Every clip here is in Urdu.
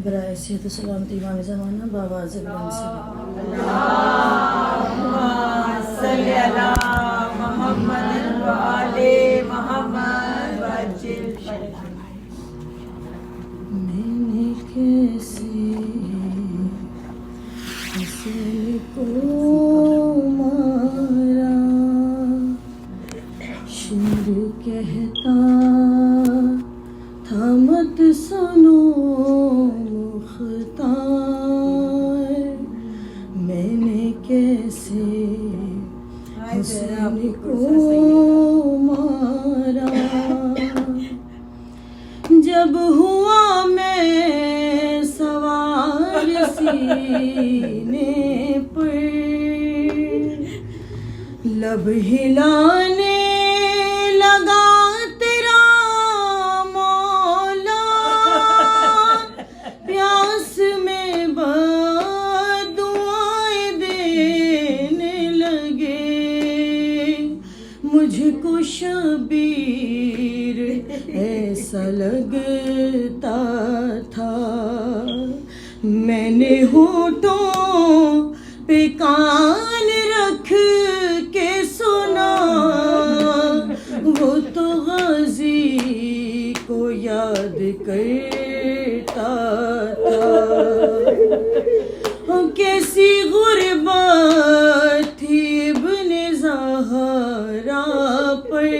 برائے صحت و سلامتی امام زمانہ بآواز بلند سے صلی علی محمد و آل محمد وجل. میں نے کیسے حسین کو مارا، شمر کہتا تھا مت سنو مختار، میں نے کیسے حسین کو مارا. جب ہوا میں سوار سینے پر، لب ہلانے لگا تیرا مولا، پیاس میں بددعائیں دینے لگے. مجھ کو شبیر ایسا لگتا تھا، میں نے ہونٹوں پہ کان رکھ کے سنا، وہ تو غازی کو یاد کرتا تھا. کیسی غربت تھی ابن زہرا پر،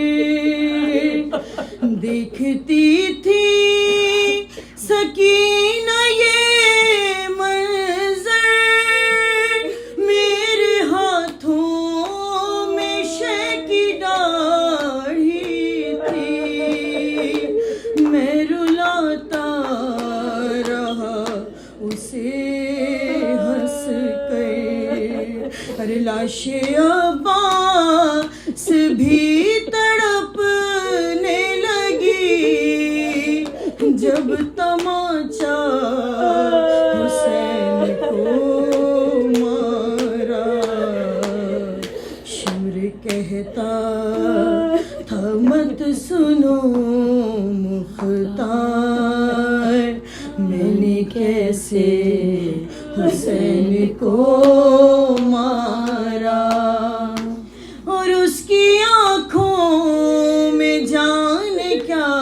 دیکھتی تھی سکینہ یہ منظر، میرے ہاتھوں میں شے کی ڈاڑھی تھی. میں رلاتا رہا اسے ہنس کر، ارے لاش عباس بھی تڑپنے لگی. جب تماچا حسین کو مارا، شمر کہتا تھا مت سنو مختار، میں نے کیسے حسین کو مارا. اور اس کی آنکھوں میں جانے کیا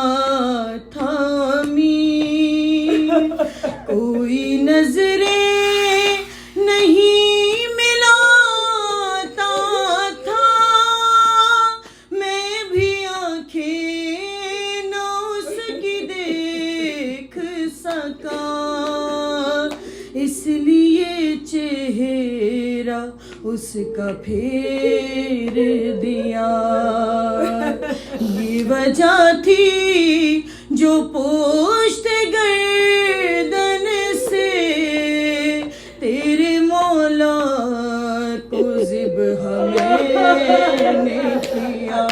تھا امیر، کوئی نظریں نہیں ملاتا تھا، میں بھی آنکھیں نہ اس کی دیکھ سکا. اس لیے چہرہ اس کا پھیر دیا، یہ وجہ تھی جو پوشت گردن سے تیرے مولا کو ذبح میں نے کیا.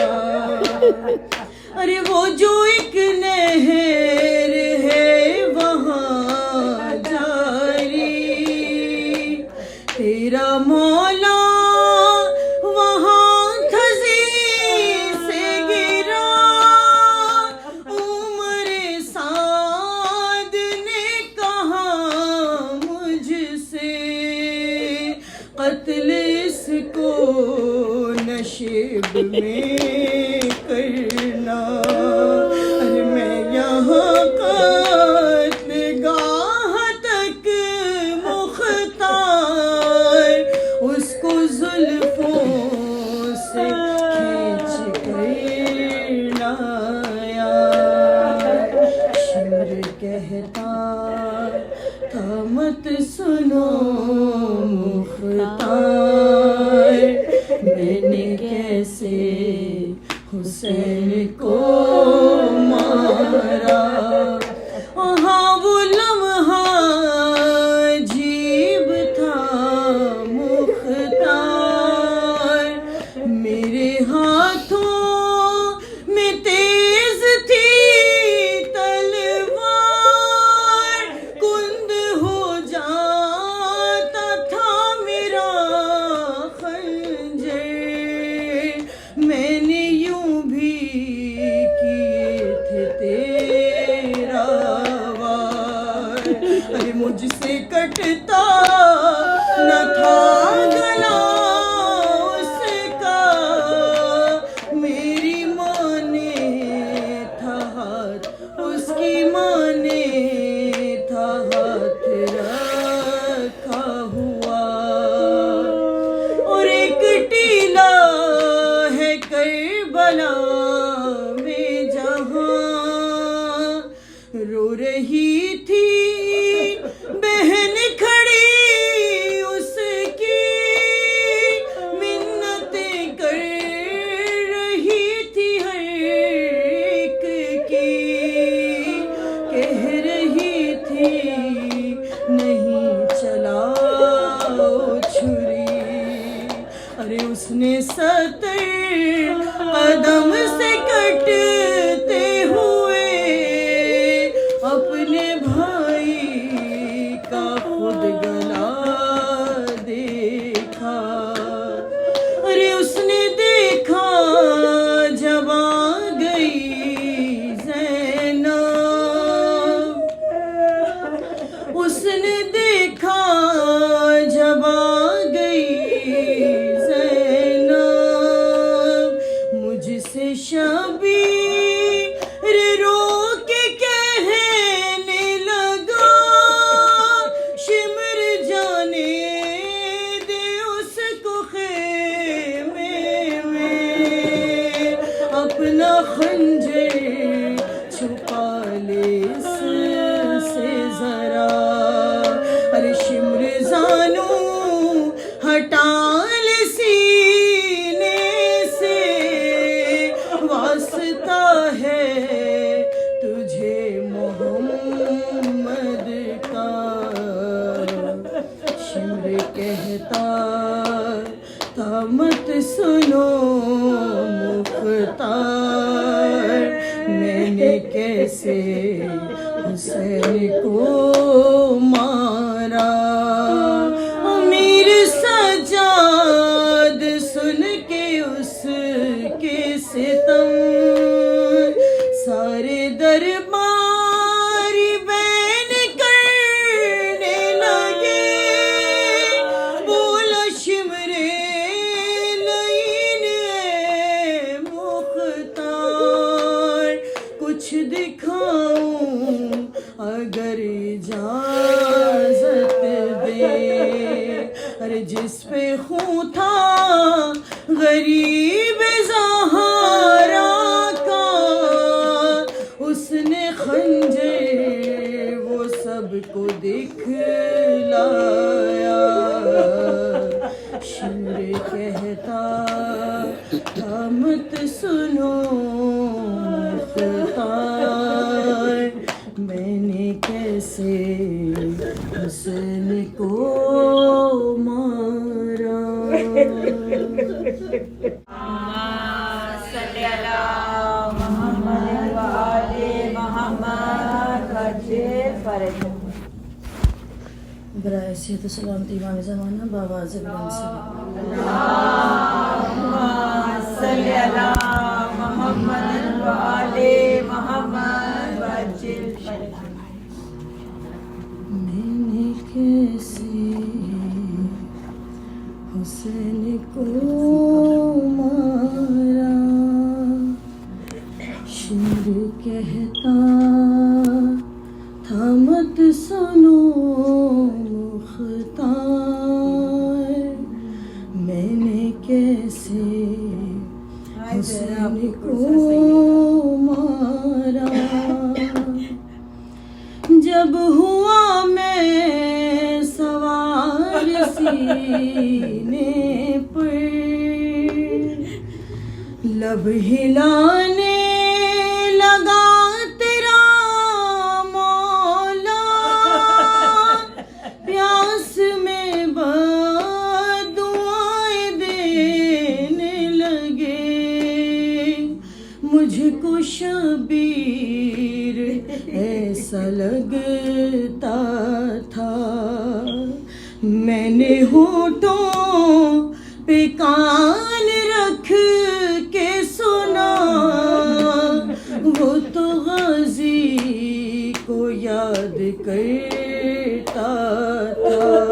ارے وہ جو ایک نہر ہے وہاں جاری، تیرا مولا وہاں کھزی سے گرا. عمر سعد نے کہا مجھ سے، قتل اس کو نشیب میں کرنا. ارے میں یہاں قتل گاہ تک مختار، اس کو زلفوں سے کھینچ کر لایا. شمر کہتا تھا مت سنو مختار، میں نے کیسے حسین کو مارا. ہاں وہ لمحہ عجیب تھا مختار، میرے ہاتھوں میں تیز تھی تلوار، کند ہو جاتا تھا میرا خنجر. میں نے یوں بھی ارے مجھ سے کٹتا نہ تھا گلا اس کا، میری ماں نے تھا ہاتھ، اس کی ماں نے تھا ہاتھ رکھا ہوا، اور ایک ٹیلا ہے کربلا میں جہاں رو رہی تھی بہن کھڑی اس کی، منتیں کر رہی تھی ہر ایک کی، کہہ رہی تھی نہیں چلاؤ چھری، ارے اس نے 70 قدم سے کٹتے ہوئے اپنے بھائی کا خود گلا دیکھا، ارے اس نے دیکھا جب آ گئی زینب، اس نے دیکھا جب آ گئی زینب، مجھ سے شبیر رو کے کہنے لگا شمر جانے دے اس کو خیمے میں، اپنا خنجر چھپا لے اس سے ذرا، ارے شمر زانو ہٹا لے سینے سے، واسطہ ہے تجھے محمد کا، شمر کہتا تھا مت سنو مختار، میں نے کیسے حسین کو مارا، امیر سجاد سن کے اس کے ستم، سارے درباری بین کرنے لگے، بولا شمر لعین اے مختار، کچھ دکھاؤں اگر اجازت دے، ارے جس پہ خون تھا غریب زہرا کا، اس نے خنجر وہ سب کو دکھلایا، شمر کہتا تھا مت سنو مختار، میں نے کیسے حسین کو مارا، صلی اللہ محمد وآل محمد وجل فرج، برائے صحت و سلامتی امام زمانہ بآواز بلند سے اللہم صلی اللہ محمد وآل محمد وجل فرج، میں نے کیسے حسین کو مارا، شمر کہتا تھا مت سنو مختار، میں نے کیسے حسین کو مارا، جب ہوا میں سوار سینے پر، لب ہلانے لگا تیرا مولا، پیاس میں بدعائیں دینے لگے، مجھ کو شبیر ایسا لگتا تھا، میں نے ہونٹوں پہ کان رکھ کے سنا، وہ تو غازی کو یاد کر اللہ